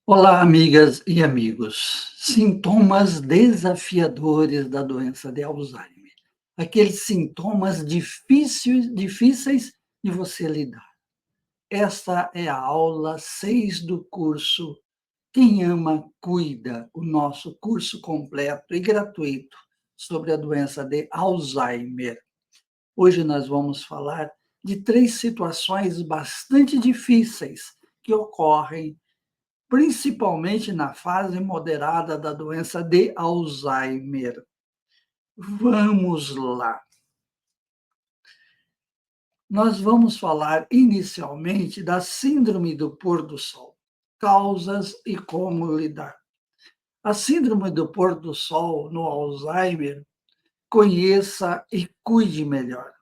Olá, amigas e amigos. Sintomas desafiadores da doença de Alzheimer. Aqueles sintomas difíceis de você lidar. Esta é a aula 6 do curso Quem Ama Cuida, o nosso curso completo e gratuito sobre a doença de Alzheimer. Hoje nós vamos falar de 3 situações bastante difíceis que ocorrem principalmente na fase moderada da doença de Alzheimer. Vamos lá. Nós vamos falar inicialmente da síndrome do pôr do sol, causas e como lidar. A síndrome do pôr do sol no Alzheimer, conheça e cuide melhor.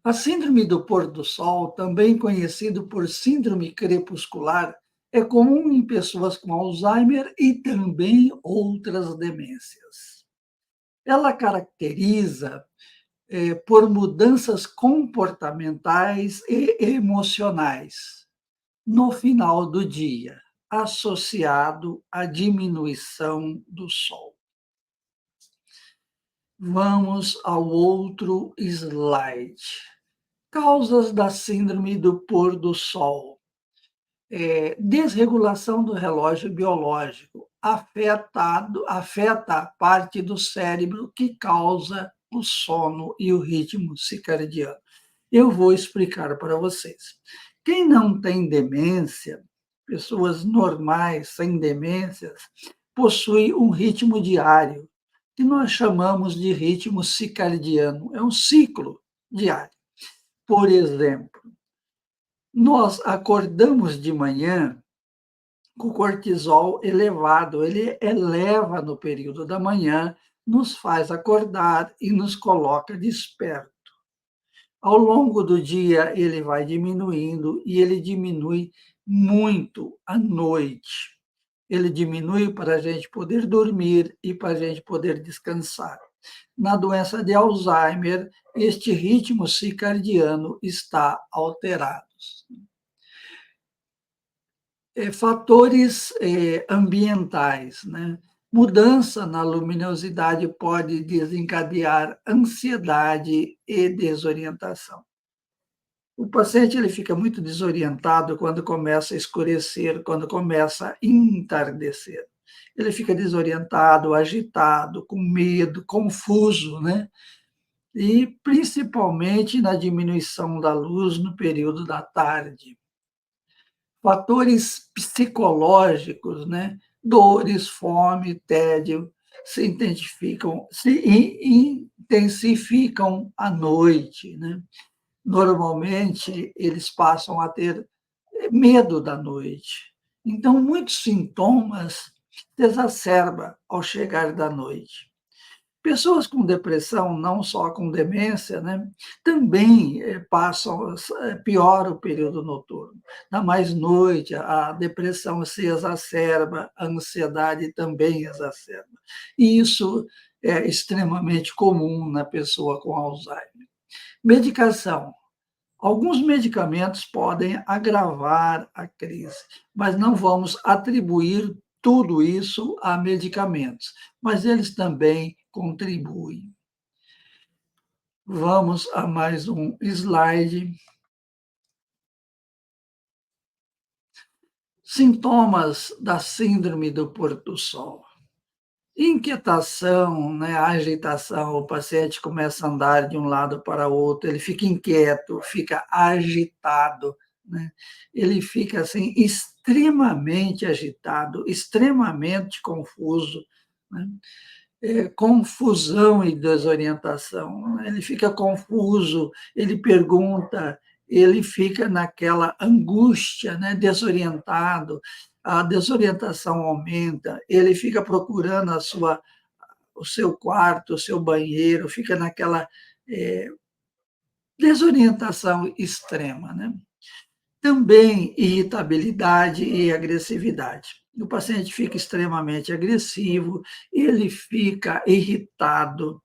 A síndrome do pôr do sol, também conhecido por síndrome crepuscular, é comum em pessoas com Alzheimer e também outras demências. Ela caracteriza por mudanças comportamentais e emocionais no final do dia, associado à diminuição do sol. Vamos ao outro slide. Causas da síndrome do pôr do sol. Desregulação do relógio biológico afeta a parte do cérebro que causa o sono e o ritmo circadiano. Eu vou explicar para vocês. Quem não tem demência, pessoas normais, sem demências, possui um ritmo diário, que nós chamamos de ritmo circadiano. É um ciclo diário. Por exemplo, nós acordamos de manhã com o cortisol elevado, ele eleva no período da manhã, nos faz acordar e nos coloca desperto. Ao longo do dia, ele vai diminuindo e ele diminui muito à noite. Ele diminui para a gente poder dormir e para a gente poder descansar. Na doença de Alzheimer, este ritmo circadiano está alterado. Fatores ambientais, né? Mudança na luminosidade pode desencadear ansiedade e desorientação. O paciente ele fica muito desorientado quando começa a escurecer, quando começa a entardecer. Ele fica desorientado, agitado, com medo, confuso, né? E principalmente na diminuição da luz no período da tarde. Fatores psicológicos, né? Dores, fome, tédio, se intensificam à noite, né? Normalmente, eles passam a ter medo da noite. Então, muitos sintomas se exacerbam ao chegar da noite. Pessoas com depressão, não só com demência, né, também piora o período noturno. Na mais noite, a depressão se exacerba, a ansiedade também exacerba. E isso é extremamente comum na pessoa com Alzheimer. Medicação. Alguns medicamentos podem agravar a crise, mas não vamos atribuir tudo isso a medicamentos, mas eles também contribuem. Vamos a mais um slide. Sintomas da síndrome do pôr do sol. Inquietação, né, agitação, o paciente começa a andar de um lado para o outro, ele fica inquieto, fica agitado, né? Ele fica assim extremamente agitado, extremamente confuso, né? Confusão e desorientação, né? Ele fica confuso, ele pergunta, ele fica naquela angústia, né, desorientado, a desorientação aumenta, ele fica procurando o seu quarto, o seu banheiro, fica naquela desorientação extrema, né? Também irritabilidade e agressividade. O paciente fica extremamente agressivo, ele fica irritado.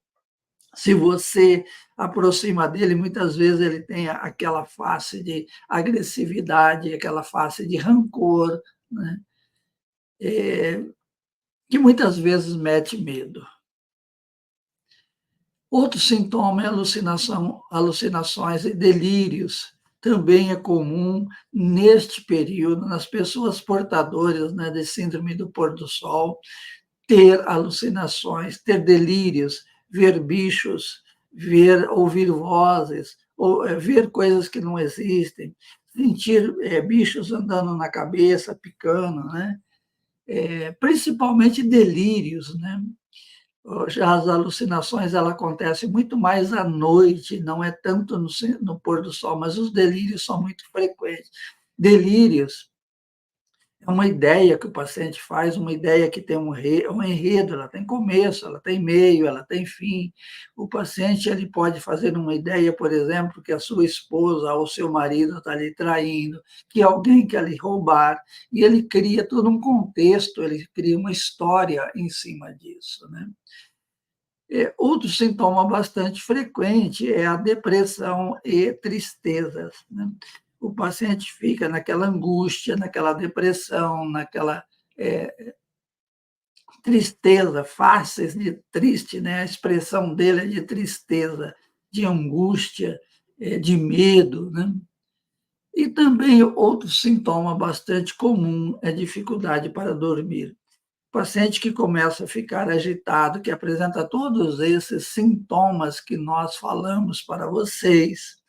Se você aproxima dele, muitas vezes ele tem aquela face de agressividade, aquela face de rancor, né? eh, que muitas vezes mete medo. Outro sintoma é alucinações e delírios. Também é comum neste período, nas pessoas portadoras, né, de síndrome do pôr do sol, ter alucinações, ter delírios, ver bichos, ouvir vozes, ou ver coisas que não existem, sentir bichos andando na cabeça, picando, né? Principalmente delírios, né? Já as alucinações ela acontece muito mais à noite, não é tanto no pôr do sol, mas os delírios são muito frequentes. Delírios é uma ideia que o paciente faz, uma ideia que tem um enredo, ela tem começo, ela tem meio, ela tem fim. O paciente ele pode fazer uma ideia, por exemplo, que a sua esposa ou seu marido está lhe traindo, que alguém quer lhe roubar, e ele cria todo um contexto, ele cria uma história em cima disso, né? Outro sintoma bastante frequente é a depressão e tristezas, né? O paciente fica naquela angústia, naquela depressão, naquela tristeza, faces de triste, né? A expressão dele é de tristeza, de angústia, de medo, né? E também outro sintoma bastante comum é dificuldade para dormir. Paciente que começa a ficar agitado, que apresenta todos esses sintomas que nós falamos para vocês,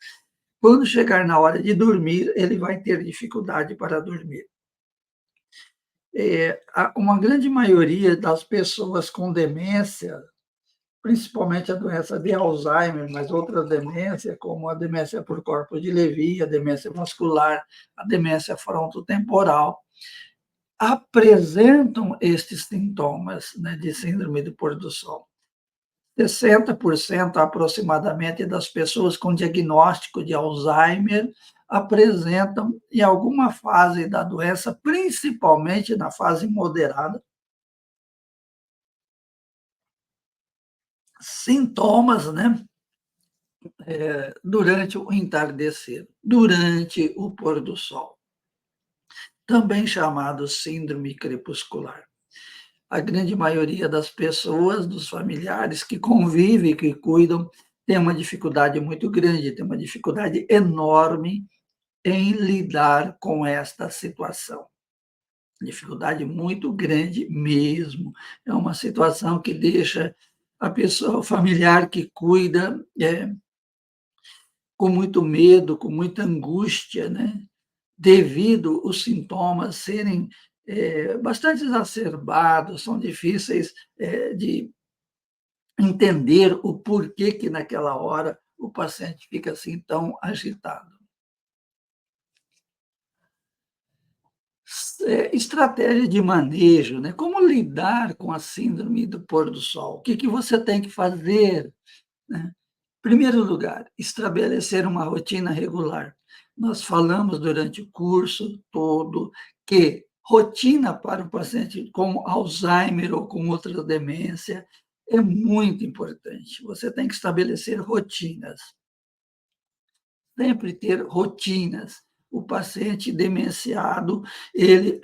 quando chegar na hora de dormir, ele vai ter dificuldade para dormir. Uma grande maioria das pessoas com demência, principalmente a doença de Alzheimer, mas outras demências, como a demência por corpo de Lewy, a demência vascular, a demência frontotemporal, apresentam estes sintomas, né, de síndrome do pôr do sol. 60% aproximadamente das pessoas com diagnóstico de Alzheimer apresentam, em alguma fase da doença, principalmente na fase moderada, sintomas, né, durante o entardecer, durante o pôr do sol, também chamado síndrome crepuscular. A grande maioria das pessoas, dos familiares que convivem, que cuidam, tem uma dificuldade muito grande, tem uma dificuldade enorme em lidar com esta situação. Dificuldade muito grande mesmo. É uma situação que deixa a pessoa, o familiar que cuida, com muito medo, com muita angústia, né? Devido os sintomas serem bastante exacerbados, são difíceis de entender o porquê que naquela hora o paciente fica assim tão agitado. Estratégia de manejo, né? Como lidar com a síndrome do pôr do sol? O que que você tem que fazer, né? Em primeiro lugar, estabelecer uma rotina regular. Nós falamos durante o curso todo que rotina para o paciente com Alzheimer ou com outra demência é muito importante. Você tem que estabelecer rotinas, sempre ter rotinas. O paciente demenciado, ele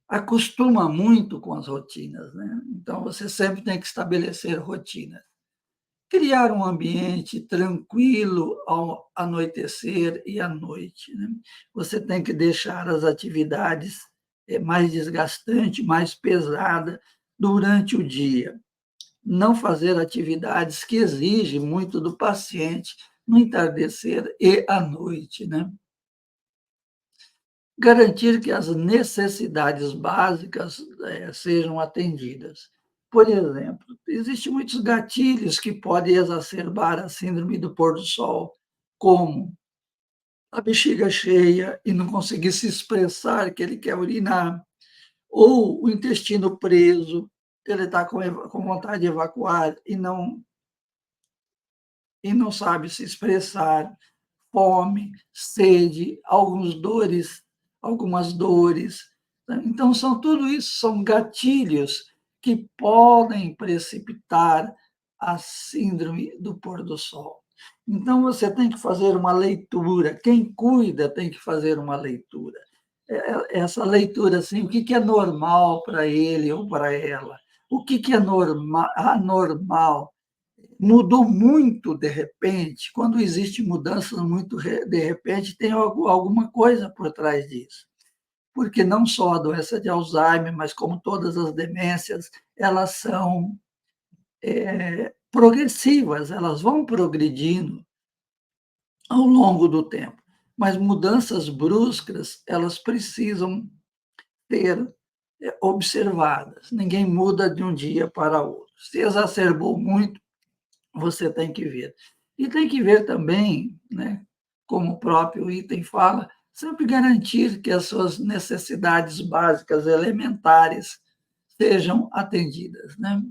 acostuma muito com as rotinas, né? Então, você sempre tem que estabelecer rotinas. Criar um ambiente tranquilo ao anoitecer e à noite, né? Você tem que deixar as atividades mais desgastantes, mais pesadas durante o dia. Não fazer atividades que exigem muito do paciente no entardecer e à noite, né? Garantir que as necessidades básicas, sejam atendidas. Por exemplo, existem muitos gatilhos que podem exacerbar a síndrome do pôr do sol, como a bexiga cheia e não conseguir se expressar que ele quer urinar, ou o intestino preso, ele está com vontade de evacuar e não sabe se expressar, fome, sede, algumas dores, né. Então são tudo isso são gatilhos que podem precipitar a síndrome do pôr do sol. Então você tem que fazer uma leitura, quem cuida tem que fazer uma leitura. essa leitura, assim, o que que é normal para ele ou para ela? O que que é anormal? Mudou muito de repente, quando existe mudanças muito de repente, tem alguma coisa por trás disso. Porque não só a doença de Alzheimer, mas como todas as demências, elas são, progressivas, elas vão progredindo ao longo do tempo. Mas mudanças bruscas, elas precisam ser, observadas. Ninguém muda de um dia para outro. Se exacerbou muito, você tem que ver. E tem que ver também, né, como o próprio item fala, sempre garantir que as suas necessidades básicas elementares sejam atendidas, né.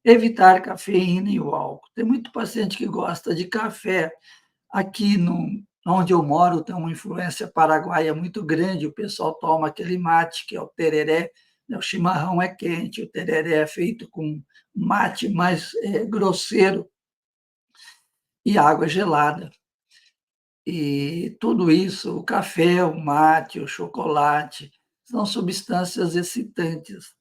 Evitar cafeína e o álcool. Tem muito paciente que gosta de café. Aqui no onde eu moro tem uma influência paraguaia muito grande, o pessoal toma aquele mate que é o tereré, né, o chimarrão é quente, o tereré é feito com mate mais, grosseiro e água gelada. E tudo isso, o café, o mate, o chocolate, são substâncias excitantes.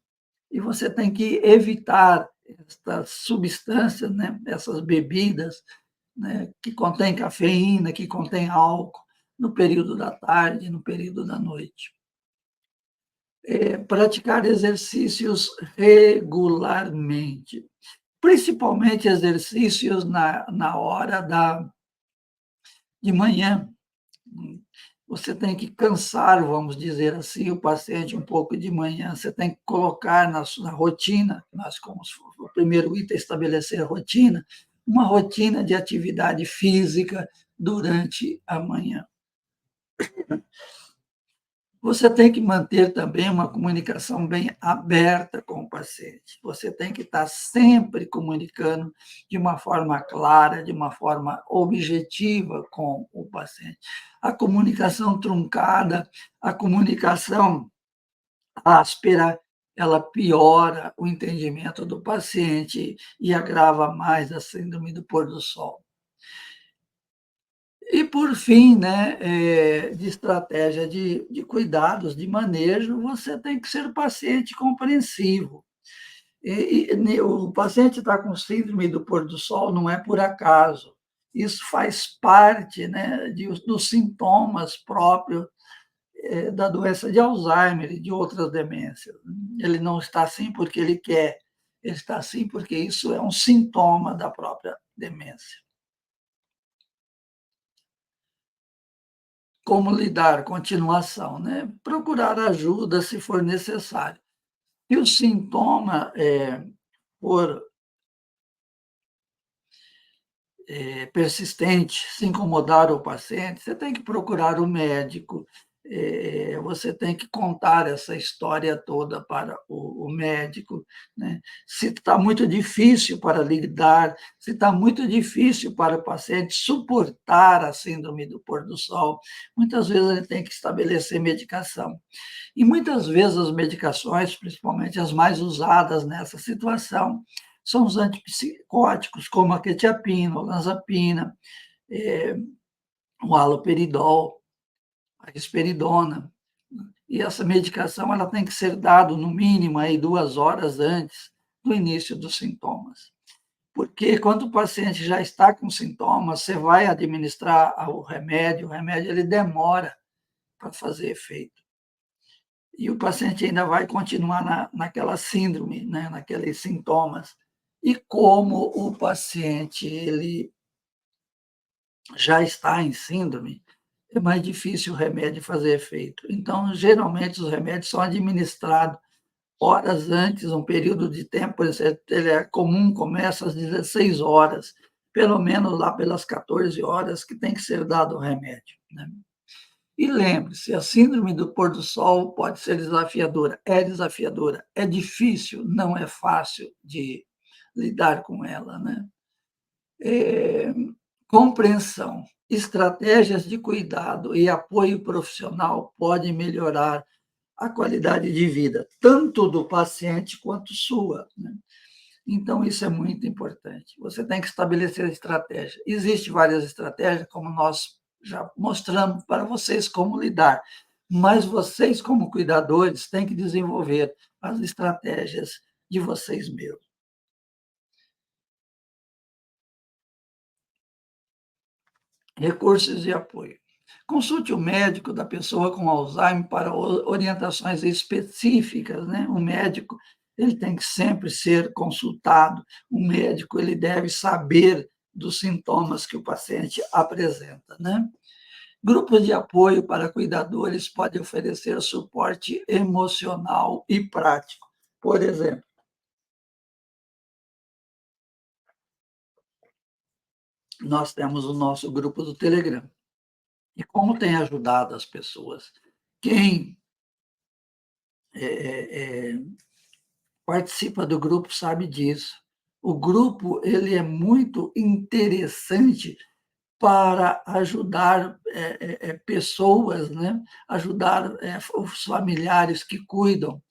E você tem que evitar essas substâncias, né, essas bebidas, né, que contêm cafeína, que contêm álcool, no período da tarde, no período da noite. Praticar exercícios regularmente, principalmente exercícios na hora de manhã. Você tem que cansar, vamos dizer assim, o paciente um pouco de manhã, você tem que colocar na sua rotina, nós como o primeiro item é estabelecer a rotina, uma rotina de atividade física durante a manhã. Você tem que manter também uma comunicação bem aberta com o paciente. Você tem que estar sempre comunicando de uma forma clara, de uma forma objetiva com o paciente. A comunicação truncada, a comunicação áspera, ela piora o entendimento do paciente e agrava mais a síndrome do pôr do sol. E por fim, né, de estratégia de cuidados, de manejo, você tem que ser paciente compreensivo. O paciente está com síndrome do pôr do sol não é por acaso. Isso faz parte, né, dos sintomas próprios, da doença de Alzheimer e de outras demências. Ele não está assim porque ele quer, ele está assim porque isso é um sintoma da própria demência. Como lidar? Continuação, né? Procurar ajuda se for necessário. Se o sintoma, for, persistente, se incomodar o paciente, você tem que procurar o médico, você tem que contar essa história toda para o médico, né. Se está muito difícil para lidar, se está muito difícil para o paciente suportar a síndrome do pôr do sol, muitas vezes ele tem que estabelecer medicação. E muitas vezes as medicações, principalmente as mais usadas nessa situação, são os antipsicóticos, como a quetiapina, olanzapina, eh, o haloperidol, a risperidona. E essa medicação ela tem que ser dada no mínimo aí 2 horas antes do início dos sintomas. Porque quando o paciente já está com sintomas, você vai administrar o remédio ele demora para fazer efeito. E o paciente ainda vai continuar naquela síndrome, né, naqueles sintomas. E como o paciente ele já está em síndrome, é mais difícil o remédio fazer efeito. Então, geralmente, os remédios são administrados horas antes, um período de tempo, por exemplo, ele é comum, começa às 16 horas, pelo menos lá pelas 14 horas que tem que ser dado o remédio, né. E lembre-se, a síndrome do pôr do sol pode ser desafiadora, é difícil, não é fácil de lidar com ela, né. Eh, Compreensão, estratégias de cuidado e apoio profissional podem melhorar a qualidade de vida, tanto do paciente quanto sua, né. Então isso é muito importante. Você tem que estabelecer estratégia. Existem várias estratégias, como nós já mostramos para vocês como lidar. mas vocês, como cuidadores, têm que desenvolver as estratégias de vocês mesmos. Recursos de apoio. Consulte o médico da pessoa com Alzheimer para orientações específicas, né? O médico, ele tem que sempre ser consultado. O médico, ele deve saber dos sintomas que o paciente apresenta, né? Grupos de apoio para cuidadores podem oferecer suporte emocional e prático. Por exemplo, nós temos o nosso grupo do Telegram. E como tem ajudado as pessoas? Quem participa do grupo sabe disso. O grupo, ele é muito interessante para ajudar, pessoas, né, ajudar, os familiares que cuidam.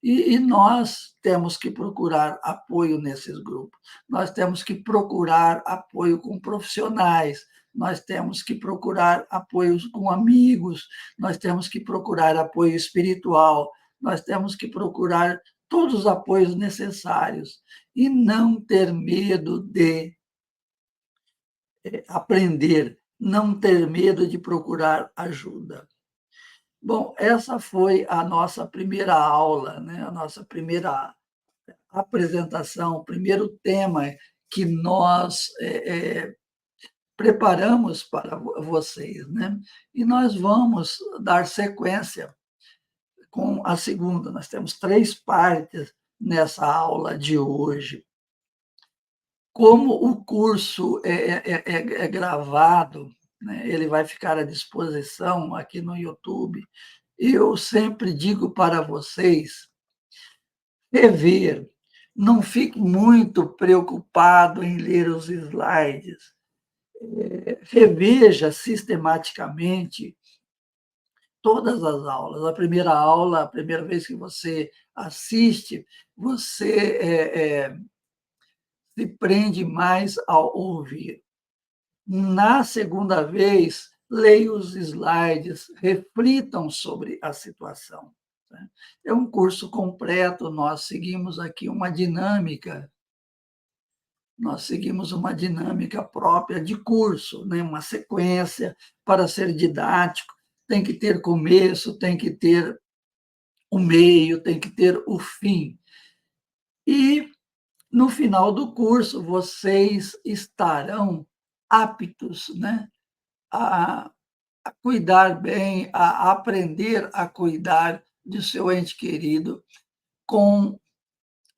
E nós temos que procurar apoio nesses grupos, nós temos que procurar apoio com profissionais, nós temos que procurar apoios com amigos, nós temos que procurar apoio espiritual, nós temos que procurar todos os apoios necessários e não ter medo de aprender, não ter medo de procurar ajuda. Bom, essa foi a nossa primeira aula, né, a nossa primeira apresentação, o primeiro tema que nós, preparamos para vocês, né. E nós vamos dar sequência com a segunda, nós temos 3 partes nessa aula de hoje. Como o curso é gravado, né, ele vai ficar à disposição aqui no YouTube, eu sempre digo para vocês rever, não fique muito preocupado em ler os slides, reveja sistematicamente todas as aulas. A primeira aula, a primeira vez que você assiste, você, se prende mais ao ouvir. Na segunda vez, leia os slides, reflitam sobre a situação, né. É um curso completo, nós seguimos uma dinâmica própria de curso, né, uma sequência para ser didático, tem que ter começo, tem que ter o meio, tem que ter o fim. E, no final do curso, vocês estarão aptos, né, a cuidar bem, a aprender a cuidar de seu ente querido com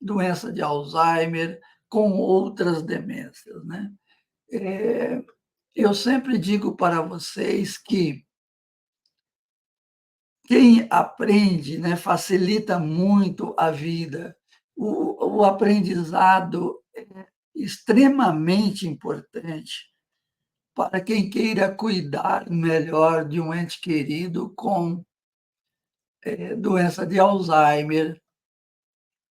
doença de Alzheimer, com outras demências, né. Eh, eu sempre digo para vocês que quem aprende, né, facilita muito a vida. O aprendizado é extremamente importante para quem queira cuidar melhor de um ente querido com doença de Alzheimer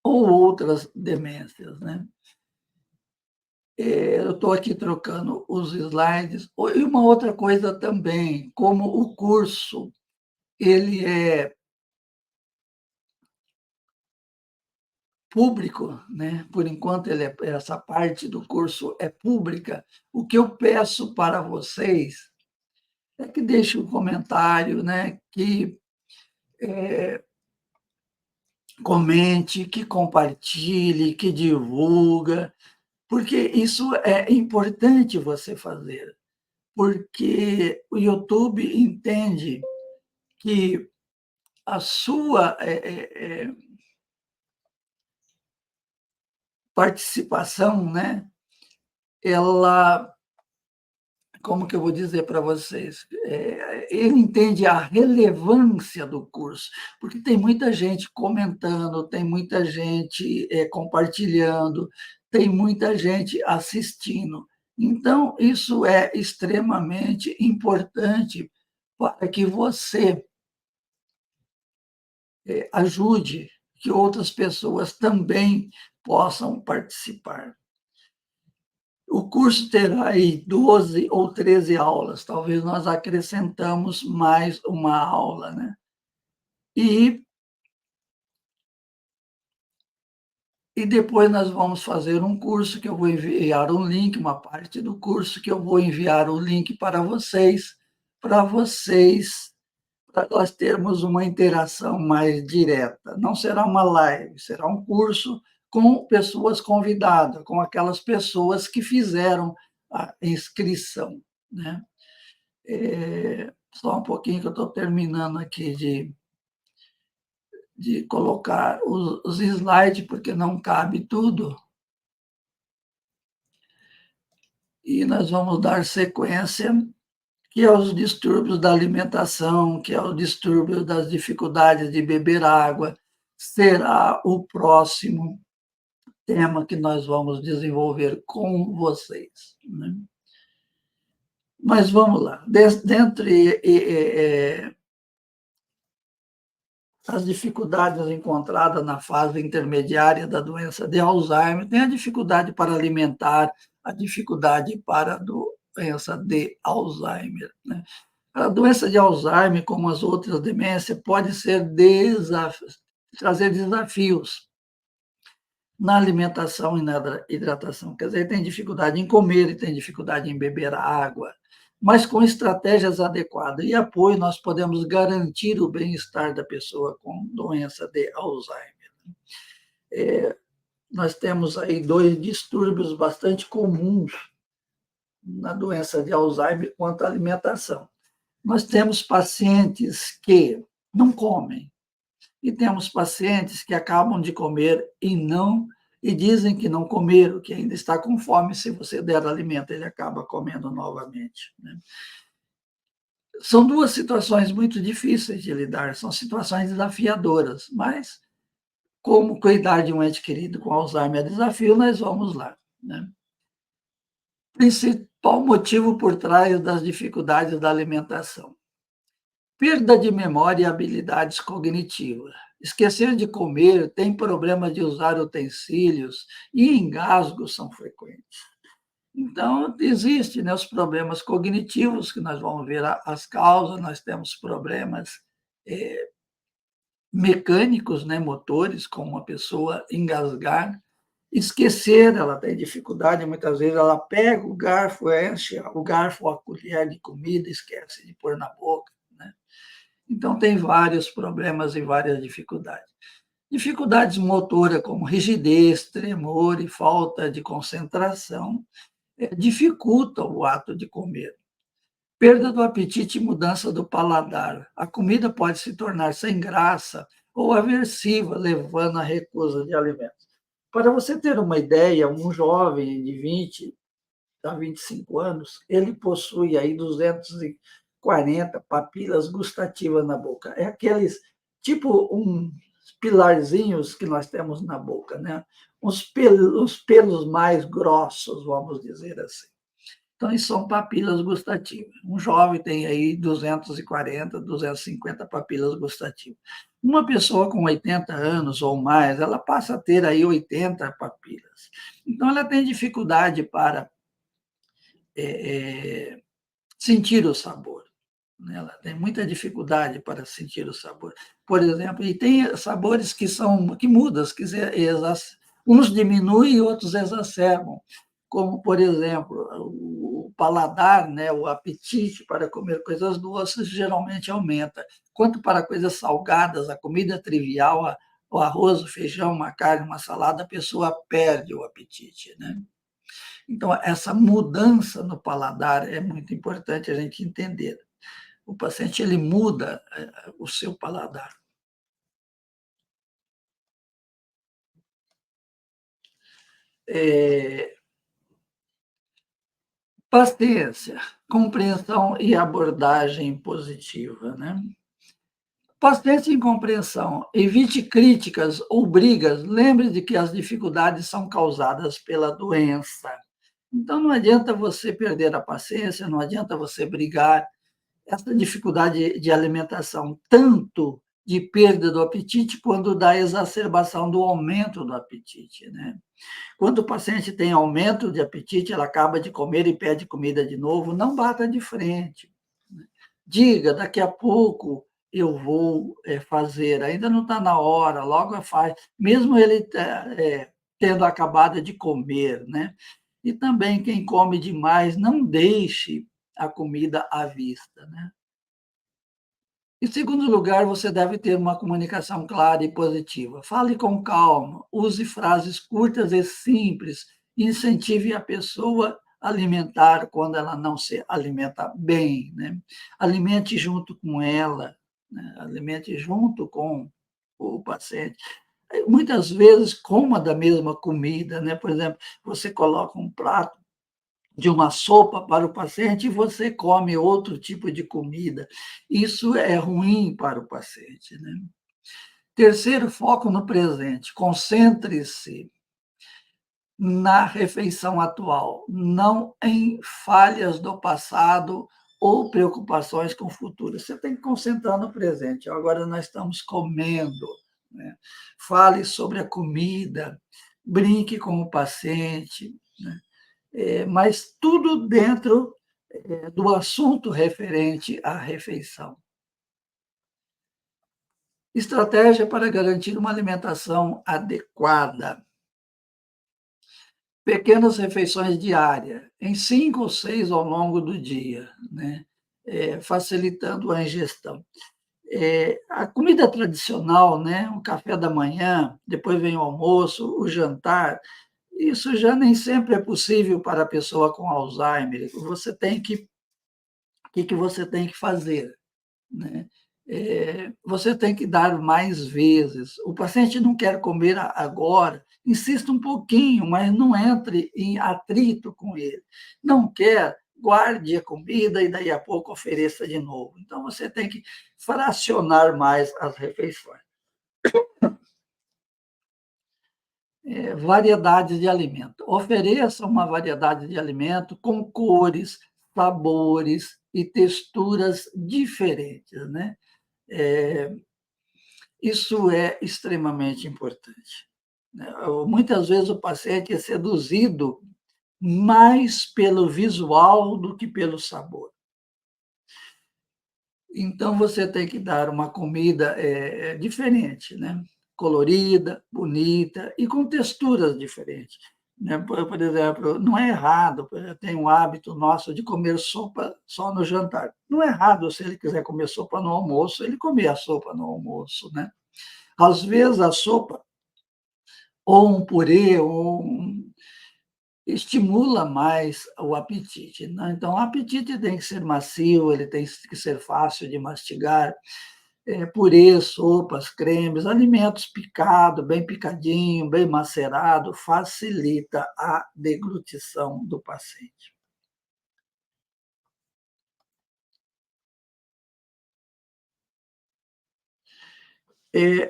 ou outras demências, né. Eu estou aqui trocando os slides. E uma outra coisa também, como o curso ele é público, né, por enquanto essa parte do curso é pública, o que eu peço para vocês é que deixem um comentário, né, que comente, que compartilhe, que divulga, porque isso é importante você fazer, porque o YouTube entende que a sua, participação, né, ela, como que eu vou dizer para vocês? Ele entende a relevância do curso, porque tem muita gente comentando, tem muita gente, compartilhando, tem muita gente assistindo. Então, isso é extremamente importante para que você, ajude que outras pessoas também possam participar. O curso terá aí 12 ou 13 aulas, talvez nós acrescentamos mais uma aula, né. E depois nós vamos fazer um curso que eu vou enviar um link, uma parte do curso que eu vou enviar o link para vocês, para nós termos uma interação mais direta. Não será uma live, será um curso com pessoas convidadas, com aquelas pessoas que fizeram a inscrição, né? Só um pouquinho que eu estou terminando aqui de colocar os slides, porque não cabe tudo. E nós vamos dar sequência, que é os distúrbios da alimentação, que é o distúrbio das dificuldades de beber água, será o próximo tema que nós vamos desenvolver com vocês, né? Mas vamos lá. Dentre as dificuldades encontradas na fase intermediária da doença de Alzheimer, tem a dificuldade para alimentar, a dificuldade para a doença de Alzheimer, né? A doença de Alzheimer, como as outras demências, pode ser trazer desafios na alimentação e na hidratação. Quer dizer, tem dificuldade em comer e tem dificuldade em beber água, mas com estratégias adequadas e apoio, nós podemos garantir o bem-estar da pessoa com doença de Alzheimer. Nós temos aí dois distúrbios bastante comuns na doença de Alzheimer quanto à alimentação. Nós temos pacientes que não comem, e temos pacientes que acabam de comer e dizem que não comeram, que ainda está com fome. Se você der alimento, ele acaba comendo novamente, né? São duas situações muito difíceis de lidar, são situações desafiadoras, mas como cuidar de um ente querido com Alzheimer é desafio, nós vamos lá, né? Principal motivo por trás das dificuldades da alimentação: perda de memória e habilidades cognitivas. Esquecer de comer, tem problema de usar utensílios e engasgos são frequentes. Então, existe, né, os problemas cognitivos, que nós vamos ver as causas, nós temos problemas mecânicos, né, motores, como uma pessoa engasgar, esquecer, ela tem dificuldade, muitas vezes ela pega o garfo, enche o garfo ou a colher de comida, esquece de pôr na boca, né? Então, tem vários problemas e várias dificuldades. Dificuldades motoras, como rigidez, tremor e falta de concentração, dificultam o ato de comer. Perda do apetite e mudança do paladar. A comida pode se tornar sem graça ou aversiva, levando à recusa de alimentos. Para você ter uma ideia, um jovem de 20 a 25 anos, ele possui aí 240 papilas gustativas na boca. É aqueles, tipo uns pilarzinhos que nós temos na boca, né? Uns pelos mais grossos, vamos dizer assim. Então, isso são papilas gustativas. Um jovem tem aí 240, 250 papilas gustativas. Uma pessoa com 80 anos ou mais, ela passa a ter aí 80 papilas. Então, ela tem dificuldade para sentir o sabor, né? Ela tem muita dificuldade para sentir o sabor. Por exemplo, e tem sabores que mudam, uns diminuem e outros exacerbam, como, por exemplo, o paladar, né, o apetite para comer coisas doces geralmente aumenta. Quanto para coisas salgadas, a comida trivial, o arroz, o feijão, uma carne, uma salada, a pessoa perde o apetite, né? Então, essa mudança no paladar é muito importante a gente entender. O paciente ele muda o seu paladar. É, paciência, compreensão e abordagem positiva, né? Paciência e compreensão. Evite críticas ou brigas. Lembre de que as dificuldades são causadas pela doença. Então, não adianta você perder a paciência, não adianta você brigar. Essa dificuldade de alimentação, tanto de perda do apetite, quanto da exacerbação do aumento do apetite, né? Quando o paciente tem aumento de apetite, ela acaba de comer e pede comida de novo, não bata de frente, né? Diga, daqui a pouco eu vou, fazer, ainda não está na hora, logo faz, mesmo ele tendo acabado de comer, né. E também quem come demais, não deixe a comida à vista, né. Em segundo lugar, você deve ter uma comunicação clara e positiva. Fale com calma, use frases curtas e simples, incentive a pessoa a alimentar quando ela não se alimenta bem, né. Alimente junto com ela, né, alimente junto com o paciente. Muitas vezes coma da mesma comida, né, por exemplo, você coloca um prato de uma sopa para o paciente e você come outro tipo de comida. Isso é ruim para o paciente, né. Terceiro, foco no presente. Concentre-se na refeição atual, não em falhas do passado ou preocupações com o futuro. Você tem que concentrar no presente. Agora nós estamos comendo, né. Fale sobre a comida, brinque com o paciente, né. Mas tudo dentro, do assunto referente à refeição. Estratégia para garantir uma alimentação adequada. Pequenas refeições diárias, em 5 ou 6 ao longo do dia, né, facilitando a ingestão. A comida tradicional, né, o café da manhã, depois vem o almoço, o jantar, isso já nem sempre é possível para a pessoa com Alzheimer. Você tem que que você tem que fazer, né? Você tem que dar mais vezes. O paciente não quer comer agora, insista um pouquinho, mas não entre em atrito com ele. Não quer, guarde a comida e daí a pouco ofereça de novo. Então você tem que fracionar mais as refeições. Variedades de alimento. Ofereça uma variedade de alimento com cores, sabores e texturas diferentes, né. Eh, Isso é extremamente importante, né. Muitas vezes o paciente é seduzido mais pelo visual do que pelo sabor. Então você tem que dar uma comida, diferente, né, colorida, bonita e com texturas diferentes, né. Por exemplo, não é errado, tem um hábito nosso de comer sopa só no jantar. Não é errado se ele quiser comer sopa no almoço, ele comer a sopa no almoço, né. Às vezes a sopa, ou um purê, ou estimula mais o apetite, né. Então o apetite tem que ser macio, ele tem que ser fácil de mastigar, purês, sopas, cremes, alimentos picado, bem picadinho, bem macerado, facilita a deglutição do paciente.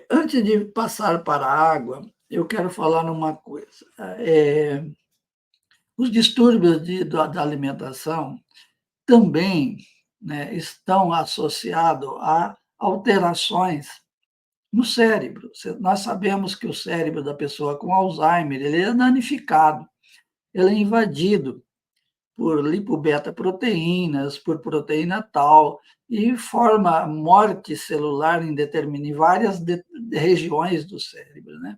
Antes de passar para a água, eu quero falar uma coisa, os distúrbios da alimentação também, né, estão associados a alterações no cérebro. Nós sabemos que o cérebro da pessoa com Alzheimer, ele é danificado, ele é invadido por lipobeta-proteínas, por proteína tal, e forma morte celular em várias regiões do cérebro, né.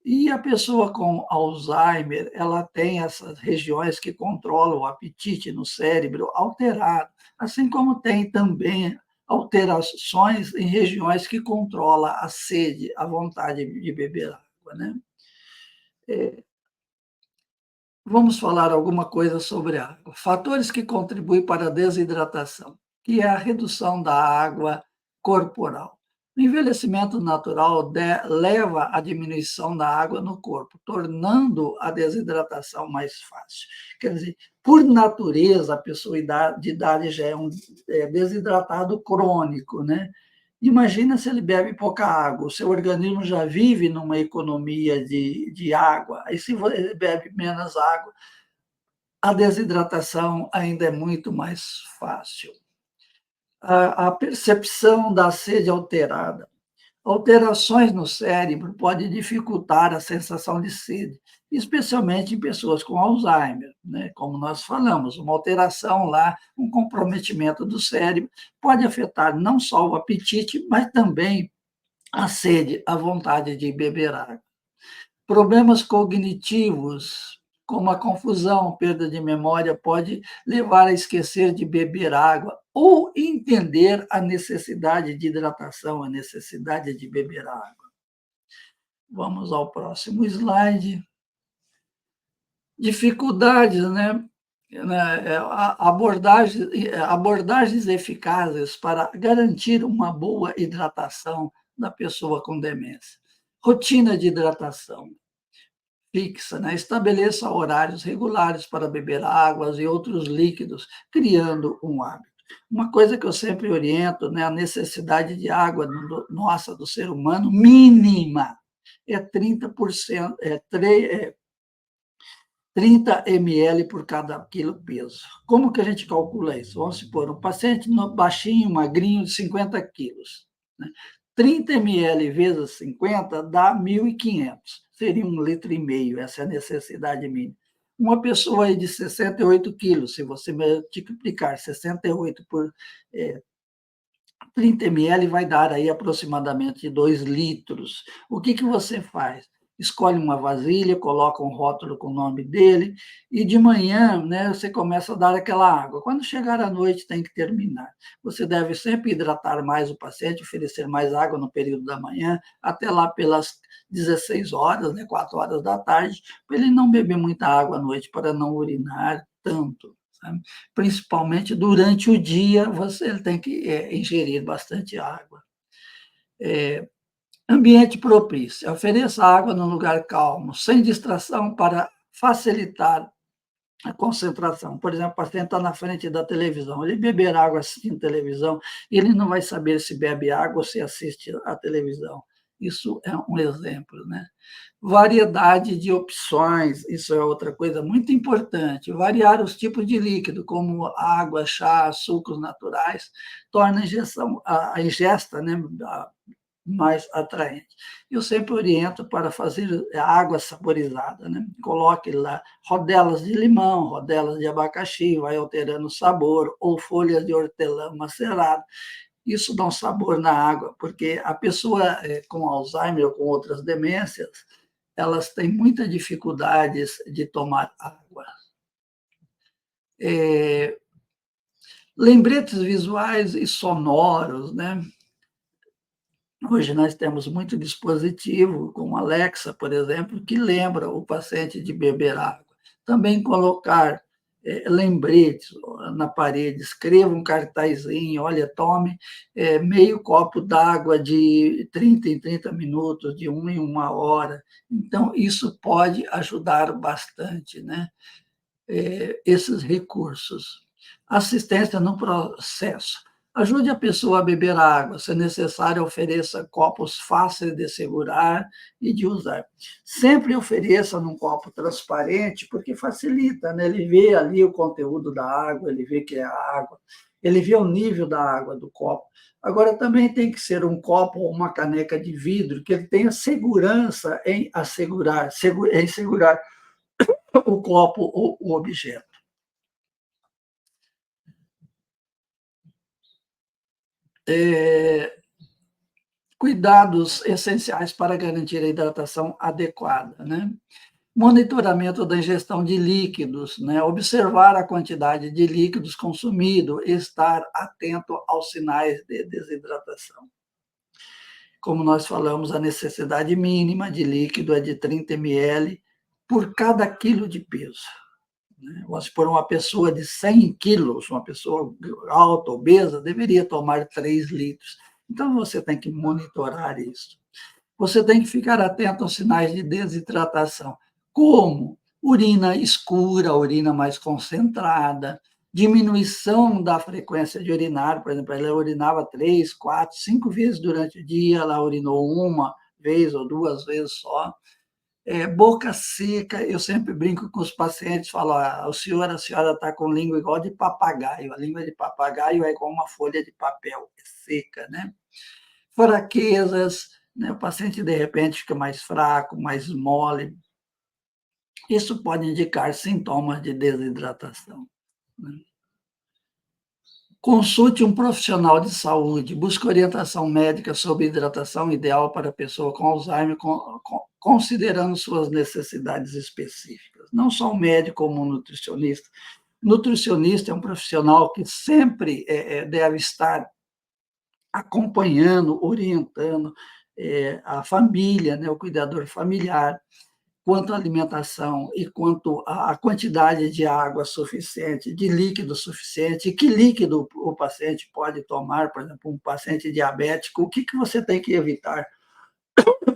E a pessoa com Alzheimer, ela tem essas regiões que controlam o apetite no cérebro alterado, assim como tem também alterações em regiões que controla a sede, a vontade de beber água, né. Vamos falar alguma coisa sobre água. Fatores que contribuem para a desidratação, que é a redução da água corporal. O envelhecimento natural leva à diminuição da água no corpo, tornando a desidratação mais fácil. Quer dizer, por natureza, a pessoa de idade já é um desidratado crônico, né? Imagina se ele bebe pouca água, o seu organismo já vive numa economia de água, aí se ele bebe menos água, a desidratação ainda é muito mais fácil. A percepção da sede alterada. Alterações no cérebro podem dificultar a sensação de sede, especialmente em pessoas com Alzheimer, né? Como nós falamos, uma alteração lá, um comprometimento do cérebro pode afetar não só o apetite, mas também a sede, a vontade de beber água. Problemas cognitivos, como a confusão, perda de memória, pode levar a esquecer de beber água ou entender a necessidade de hidratação, a necessidade de beber água. Vamos ao próximo slide. Dificuldades, né? Abordagens eficazes para garantir uma boa hidratação da pessoa com demência. Rotina de hidratação fixa, né? Estabeleça horários regulares para beber águas e outros líquidos, criando um hábito. Uma coisa que eu sempre oriento, né, a necessidade de água nossa, do ser humano, mínima, é 30%, 30 ml por cada quilo peso. Como que a gente calcula isso? Vamos supor, um paciente baixinho, magrinho, de 50 quilos. Né? 30 ml vezes 50 dá 1.500. Seria 1,5 litro. Essa é a necessidade mínima. Uma pessoa aí de 68 quilos, se você multiplicar 68 por 30 ml vai dar aí aproximadamente 2 litros. O que, que você faz? Escolhe uma vasilha, coloca um rótulo com o nome dele, e de manhã, né, você começa a dar aquela água. Quando chegar à noite, tem que terminar. Você deve sempre hidratar mais o paciente, oferecer mais água no período da manhã, até lá pelas 16 horas, né, 4 horas da tarde, para ele não beber muita água à noite, para não urinar tanto. Sabe? Principalmente durante o dia, você tem que ingerir bastante água. Ambiente propício. Ofereça água num lugar calmo, sem distração, para facilitar a concentração. Por exemplo, o paciente está na frente da televisão, ele beber água assistindo televisão, ele não vai saber se bebe água ou se assiste a televisão. Isso é um exemplo, né? Variedade de opções, isso é outra coisa muito importante. Variar os tipos de líquido, como água, chá, sucos naturais, torna a ingesta, né, mais atraente. Eu sempre oriento para fazer água saborizada, né? Coloque lá rodelas de limão, rodelas de abacaxi, vai alterando o sabor, ou folhas de hortelã macerado. Isso dá um sabor na água, porque a pessoa com Alzheimer ou com outras demências, elas têm muitas dificuldades de tomar água. Lembretes visuais e sonoros, né? Hoje nós temos muito dispositivo, como Alexa, por exemplo, que lembra o paciente de beber água. Também colocar lembretes na parede, escreva um cartazinho, olha, tome meio copo d'água de 30 em 30 minutos, de 1 em 1 hora. Então, isso pode ajudar bastante, né? Esses recursos. Assistência no processo. Ajude a pessoa a beber água. Se necessário, ofereça copos fáceis de segurar e de usar. Sempre ofereça num copo transparente, porque facilita, né? Ele vê ali o conteúdo da água, ele vê que é água, ele vê o nível da água do copo. Agora, também tem que ser um copo ou uma caneca de vidro, que ele tenha segurança em segurar o copo ou o objeto. Cuidados essenciais para garantir a hidratação adequada, né? Monitoramento da ingestão de líquidos, né? Observar a quantidade de líquidos consumido, estar atento aos sinais de desidratação. Como nós falamos, a necessidade mínima de líquido é de 30 ml por cada quilo de peso. Vamos supor, uma pessoa de 100 quilos, uma pessoa alta, obesa, deveria tomar 3 litros. Então, você tem que monitorar isso. Você tem que ficar atento aos sinais de desidratação, como urina escura, urina mais concentrada, diminuição da frequência de urinar, por exemplo, ela urinava 3, 4, 5 vezes durante o dia, ela urinou uma vez ou 2 vezes só. Boca seca, eu sempre brinco com os pacientes, falo, a senhora está com língua igual de papagaio, a língua de papagaio é igual uma folha de papel, é seca, né? fraquezas, né? O paciente, de repente, fica mais fraco, mais mole. Isso pode indicar sintomas de desidratação, né? Consulte um profissional de saúde, busque orientação médica sobre hidratação ideal para a pessoa com Alzheimer, considerando suas necessidades específicas. Não só um médico como um nutricionista. Nutricionista é um profissional que sempre deve estar acompanhando, orientando a família, né, o cuidador familiar, quanto à alimentação e quanto à quantidade de água suficiente, de líquido suficiente, que líquido o paciente pode tomar, por exemplo, um paciente diabético, o que você tem que evitar,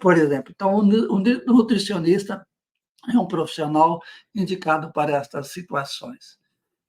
por exemplo. Então, o nutricionista é um profissional indicado para estas situações.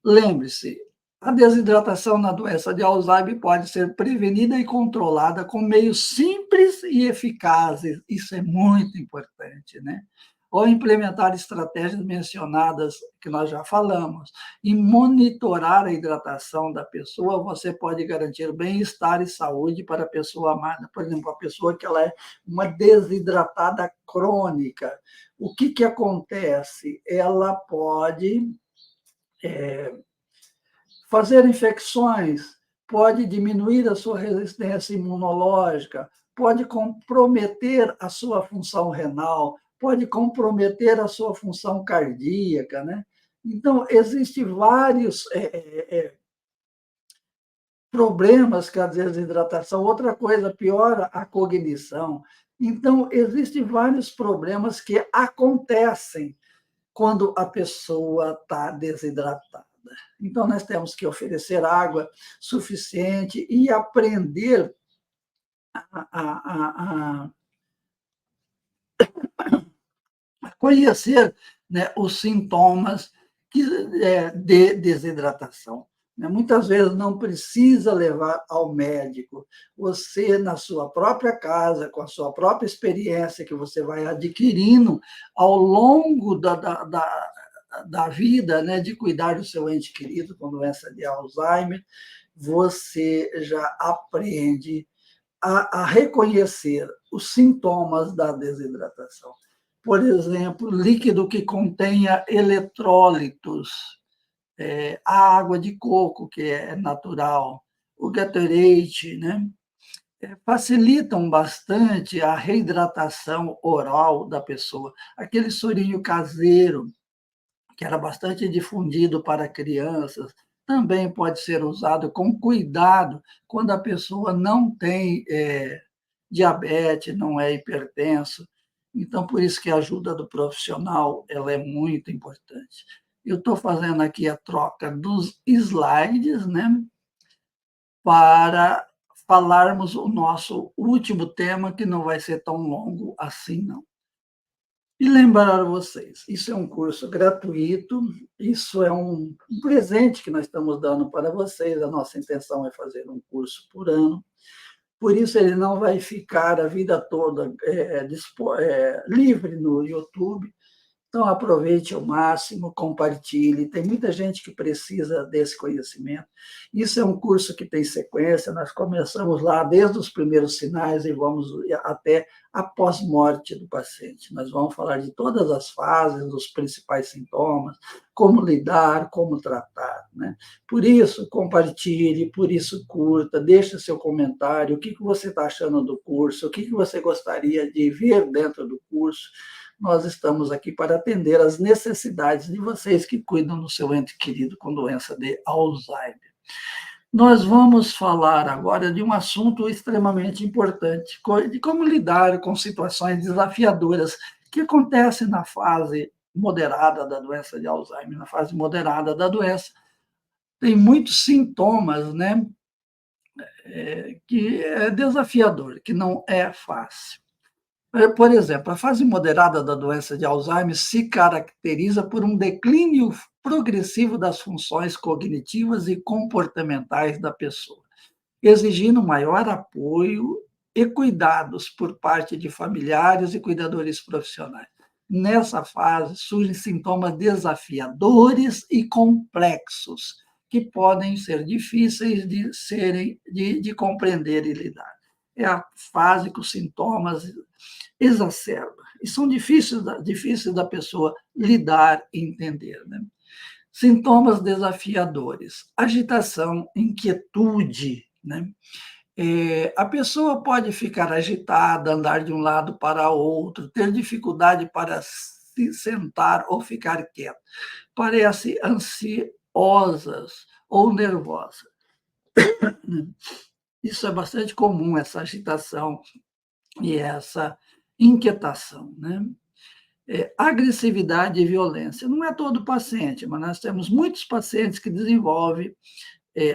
Lembre-se, a desidratação na doença de Alzheimer pode ser prevenida e controlada com meios simples e eficazes. Isso é muito importante, né? Ou implementar estratégias mencionadas, que nós já falamos, e monitorar a hidratação da pessoa, você pode garantir bem-estar e saúde para a pessoa amada. Por exemplo, a pessoa que ela é uma desidratada crônica. O que acontece? Ela pode fazer infecções, pode diminuir a sua resistência imunológica, pode comprometer a sua função renal, pode comprometer a sua função cardíaca, né? Então, existem vários problemas com a desidratação. Outra coisa, piora a cognição. Então, existem vários problemas que acontecem quando a pessoa está desidratada. Então, nós temos que oferecer água suficiente e aprender a conhecer, né, os sintomas de desidratação. Né? Muitas vezes não precisa levar ao médico. Você, na sua própria casa, com a sua própria experiência que você vai adquirindo ao longo da vida, né, de cuidar do seu ente querido com doença de Alzheimer, você já aprende a reconhecer os sintomas da desidratação. Por exemplo, líquido que contenha eletrólitos, a água de coco, que é natural, o Gatorade, né? Facilitam bastante a reidratação oral da pessoa. Aquele sorinho caseiro, que era bastante difundido para crianças, também pode ser usado com cuidado quando a pessoa não tem diabetes, não é hipertenso. Então, por isso que a ajuda do profissional ela é muito importante. Eu estou fazendo aqui a troca dos slides, né, para falarmos o nosso último tema, que não vai ser tão longo assim, não. E lembrar a vocês, isso é um curso gratuito, isso é um presente que nós estamos dando para vocês, a nossa intenção é fazer um curso por ano, por isso ele não vai ficar a vida toda livre no YouTube. Então, aproveite ao máximo, compartilhe. Tem muita gente que precisa desse conhecimento. Isso é um curso que tem sequência, nós começamos lá desde os primeiros sinais e vamos até a pós-morte do paciente. Nós vamos falar de todas as fases, dos principais sintomas, como lidar, como tratar, né? Por isso, compartilhe, por isso, curta, deixe seu comentário, o que você está achando do curso, o que você gostaria de ver dentro do curso. Nós estamos aqui para atender às necessidades de vocês que cuidam do seu ente querido com doença de Alzheimer. Nós vamos falar agora de um assunto extremamente importante, de como lidar com situações desafiadoras que acontecem na fase moderada da doença de Alzheimer. Na fase moderada da doença, tem muitos sintomas, né, que é desafiador, que não é fácil. Por exemplo, a fase moderada da doença de Alzheimer se caracteriza por um declínio progressivo das funções cognitivas e comportamentais da pessoa, exigindo maior apoio e cuidados por parte de familiares e cuidadores profissionais. Nessa fase, surgem sintomas desafiadores e complexos, que podem ser difíceis de compreender e lidar. é a fase que os sintomas exacerbam e são difíceis da pessoa lidar e entender, né? Sintomas desafiadores, agitação, inquietude, né? A pessoa pode ficar agitada, andar de um lado para outro, ter dificuldade para se sentar ou ficar quieta. Parece ansiosas ou nervosas. Isso é bastante comum, essa agitação e essa inquietação, né? Agressividade e violência. Não é todo paciente, mas nós temos muitos pacientes que desenvolvem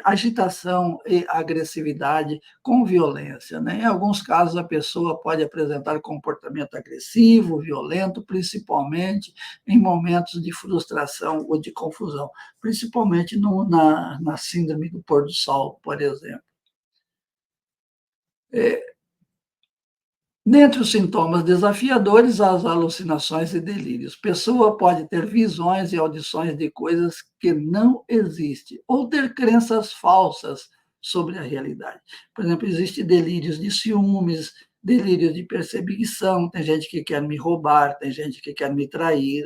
agitação e agressividade com violência, né? Em alguns casos, a pessoa pode apresentar comportamento agressivo, violento, principalmente em momentos de frustração ou de confusão, principalmente na síndrome do pôr do sol, por exemplo. Dentre os sintomas desafiadores, há as alucinações e delírios. Pessoa pode ter visões e audições de coisas que não existem, ou ter crenças falsas sobre a realidade. Por exemplo, existem delírios de ciúmes, delírios de perseguição, tem gente que quer me roubar, tem gente que quer me trair,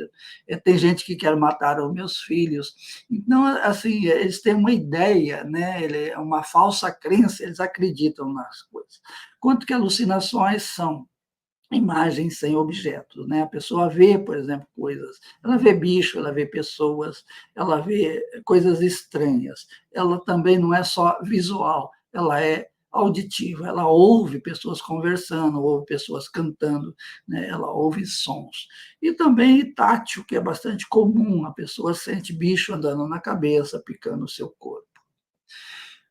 tem gente que quer matar os meus filhos. Então, assim, eles têm uma ideia, né? É uma falsa crença, eles acreditam nas coisas. Quanto que alucinações são imagens sem objetos, né? A pessoa vê, por exemplo, coisas, ela vê bicho, ela vê pessoas, ela vê coisas estranhas. Ela também não é só visual, ela é auditiva, ela ouve pessoas conversando, ouve pessoas cantando, né? Ela ouve sons. E também tátil, que é bastante comum, a pessoa sente bicho andando na cabeça, picando o seu corpo.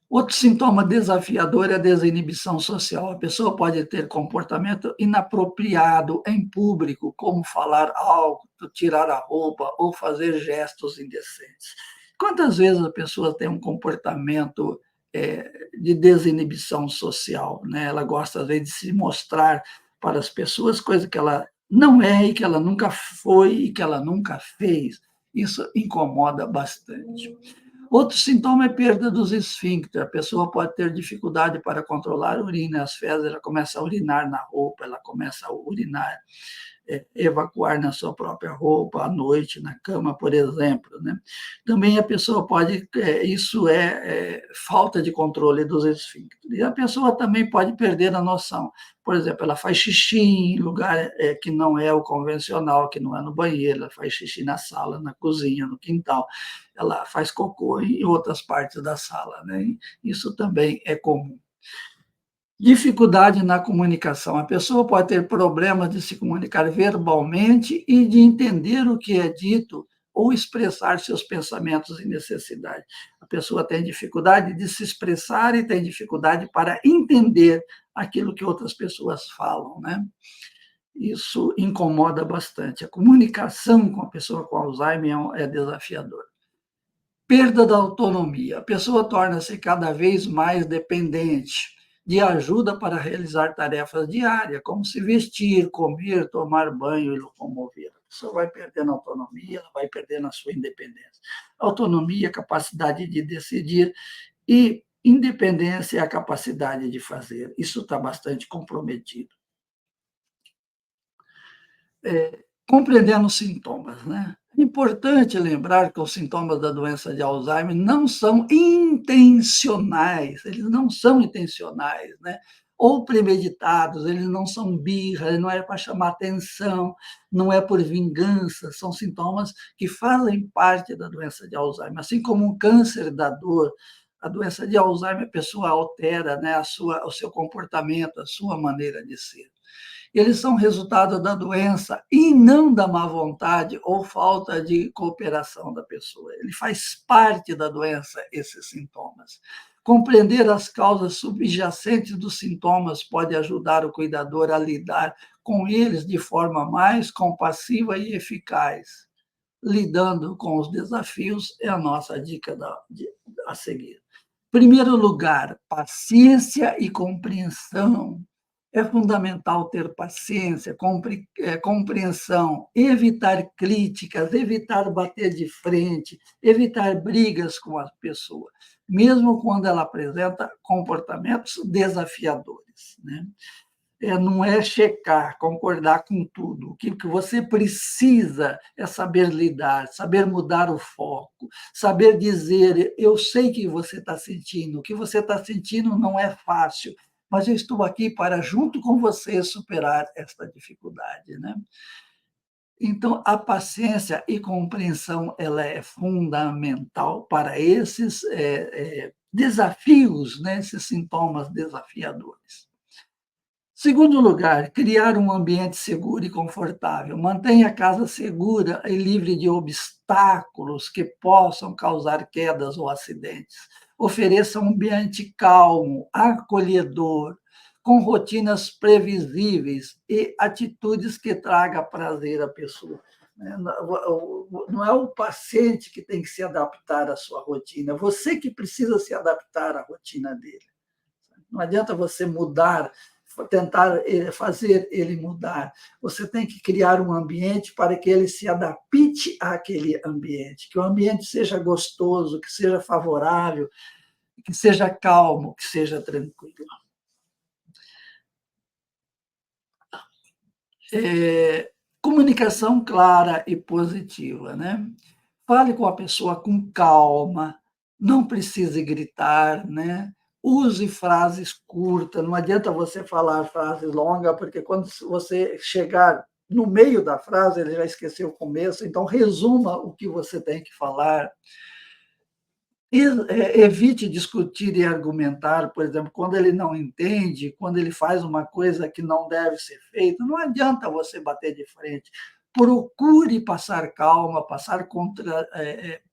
Outro sintoma desafiador é a desinibição social. A pessoa pode ter comportamento inapropriado em público, como falar alto, tirar a roupa ou fazer gestos indecentes. Quantas vezes a pessoa tem um comportamento de desinibição social, né? Ela gosta, às vezes, de se mostrar para as pessoas coisa que ela não é e que ela nunca foi e que ela nunca fez. Isso incomoda bastante. Outro sintoma é perda dos esfíncteres. A pessoa pode ter dificuldade para controlar a urina, as fezes, ela começa a urinar na roupa, ela começa a urinar, evacuar na sua própria roupa, à noite, na cama, por exemplo, né? Também a pessoa pode, isso é falta de controle dos esfíncteres. E a pessoa também pode perder a noção. Por exemplo, ela faz xixi em lugar que não é o convencional, que não é no banheiro, ela faz xixi na sala, na cozinha, no quintal, ela faz cocô em outras partes da sala, né? Isso também é comum. Dificuldade na comunicação. A pessoa pode ter problemas de se comunicar verbalmente e de entender o que é dito ou expressar seus pensamentos e necessidades. A pessoa tem dificuldade de se expressar e tem dificuldade para entender aquilo que outras pessoas falam, né? Isso incomoda bastante. A comunicação com a pessoa com Alzheimer é desafiadora. Perda da autonomia. A pessoa torna-se cada vez mais dependente de ajuda para realizar tarefas diárias, como se vestir, comer, tomar banho e locomover. A pessoa vai perdendo a autonomia, ela vai perdendo a sua independência. Autonomia, capacidade de decidir e independência é a capacidade de fazer. Isso está bastante comprometido. Compreendendo os sintomas, né? É importante lembrar que os sintomas da doença de Alzheimer não são intencionais, eles não são intencionais, né? Ou premeditados, eles não são birra, não é para chamar atenção, não é por vingança, são sintomas que fazem parte da doença de Alzheimer. Assim como um câncer da dor, a doença de Alzheimer, a pessoa altera, né, o seu comportamento, a sua maneira de ser. Eles são resultado da doença e não da má vontade ou falta de cooperação da pessoa. Ele faz parte da doença, esses sintomas. Compreender as causas subjacentes dos sintomas pode ajudar o cuidador a lidar com eles de forma mais compassiva e eficaz. Lidando com os desafios é a nossa dica a seguir. Em primeiro lugar, paciência e compreensão É fundamental ter paciência, compreensão, evitar críticas, evitar bater de frente, evitar brigas com a pessoa, mesmo quando ela apresenta comportamentos desafiadores, né? Não é checar, concordar com tudo. O que você precisa é saber lidar, saber mudar o foco, saber dizer: eu sei que você está sentindo, o que você está sentindo não é fácil, mas eu estou aqui para, junto com você, superar esta dificuldade, né? Então, a paciência e compreensão ela é fundamental para esses desafios, né? Esses sintomas desafiadores. Segundo lugar, criar um ambiente seguro e confortável. Mantenha a casa segura e livre de obstáculos que possam causar quedas ou acidentes. Ofereça um ambiente calmo, acolhedor, com rotinas previsíveis e atitudes que tragam prazer à pessoa. Não é o paciente que tem que se adaptar à sua rotina, é você que precisa se adaptar à rotina dele. Não adianta você mudar, tentar fazer ele mudar. Você tem que criar um ambiente para que ele se adapte àquele ambiente, que o ambiente seja gostoso, que seja favorável, que seja calmo, que seja tranquilo. Comunicação clara e positiva, né? Fale com a pessoa com calma, não precise gritar, né? Use frases curtas, não adianta você falar frases longas, porque quando você chegar no meio da frase, ele já esqueceu o começo, então resuma o que você tem que falar. Evite discutir e argumentar, por exemplo, quando ele não entende, quando ele faz uma coisa que não deve ser feita, não adianta você bater de frente. Procure passar calma, passar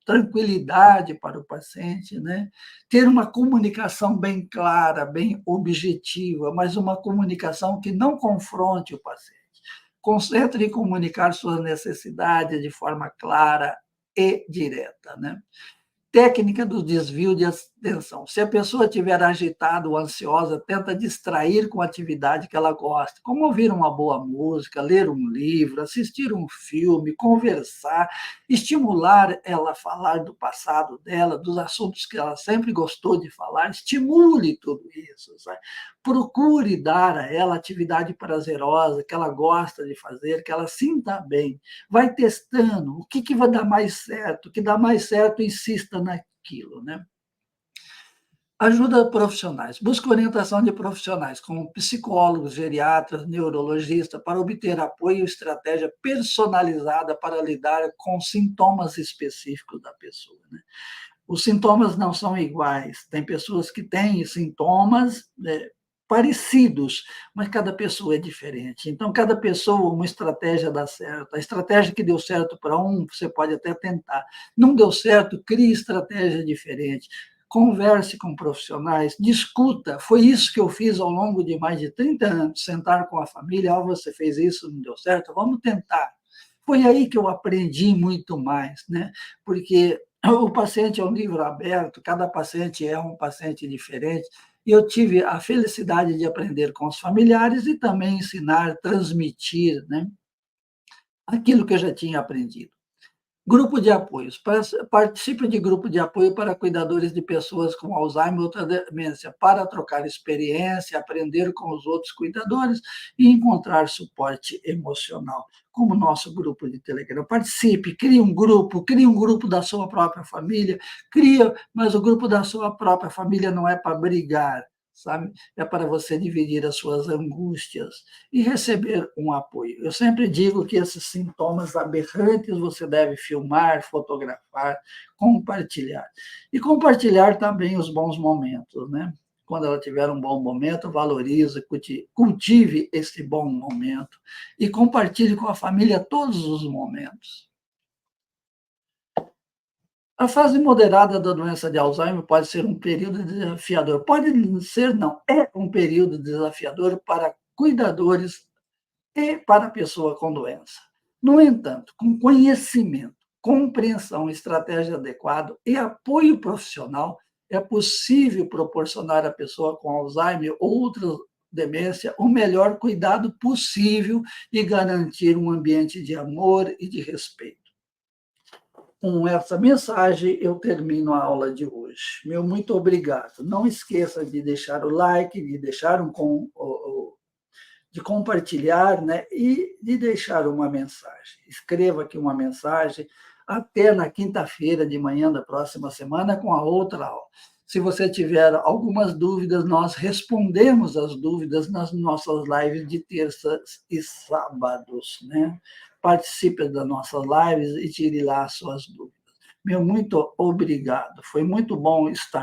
tranquilidade para o paciente, né? Ter uma comunicação bem clara, bem objetiva, mas uma comunicação que não confronte o paciente. Concentre em comunicar suas necessidades de forma clara e direta, né? Técnica do desvio de atenção. Se a pessoa estiver agitada ou ansiosa, tenta distrair com atividade que ela gosta, como ouvir uma boa música, ler um livro, assistir um filme, conversar, estimular ela a falar do passado dela, dos assuntos que ela sempre gostou de falar, estimule tudo isso, sabe? Procure dar a ela atividade prazerosa, que ela gosta de fazer, que ela sinta bem. Vai testando o que vai dar mais certo, o que dá mais certo, insista naquilo, né? Ajuda profissionais. Busca orientação de profissionais, como psicólogos, geriatras, neurologistas, para obter apoio e estratégia personalizada para lidar com sintomas específicos da pessoa, né? Os sintomas não são iguais. Tem pessoas que têm sintomas parecidos, mas cada pessoa é diferente. Então, cada pessoa, uma estratégia dá certo. A estratégia que deu certo para um, você pode até tentar. Não deu certo, crie estratégia diferente. Converse com profissionais, discuta. Foi isso que eu fiz ao longo de mais de 30 anos, sentar com a família, você fez isso, não deu certo, vamos tentar. Foi aí que eu aprendi muito mais, né? Porque o paciente é um livro aberto, cada paciente é um paciente diferente, e eu tive a felicidade de aprender com os familiares e também ensinar, transmitir, né, aquilo que eu já tinha aprendido. Grupo de apoios. Participe de grupo de apoio para cuidadores de pessoas com Alzheimer ou outra demência, para trocar experiência, aprender com os outros cuidadores e encontrar suporte emocional, como o nosso grupo de Telegram. Participe, crie um grupo da sua própria família, mas o grupo da sua própria família não é para brigar, sabe? É para você dividir as suas angústias e receber um apoio. Eu sempre digo que esses sintomas aberrantes você deve filmar, fotografar, compartilhar. E compartilhar também os bons momentos, né? Quando ela tiver um bom momento, valorize, cultive esse bom momento e compartilhe com a família todos os momentos. A fase moderada da doença de Alzheimer pode ser um período desafiador. Pode ser, não, é um período desafiador para cuidadores e para a pessoa com doença. No entanto, com conhecimento, compreensão, estratégia adequada e apoio profissional, é possível proporcionar à pessoa com Alzheimer ou outras demência o melhor cuidado possível e garantir um ambiente de amor e de respeito. Com essa mensagem, eu termino a aula de hoje. Meu muito obrigado. Não esqueça de deixar o like, de deixar de compartilhar, né? E de deixar uma mensagem. Escreva aqui uma mensagem até na quinta-feira de manhã da próxima semana com a outra aula. Se você tiver algumas dúvidas, nós respondemos as dúvidas nas nossas lives de terças e sábados, né? Participe das nossas lives e tire lá as suas dúvidas. Meu muito obrigado. Foi muito bom estar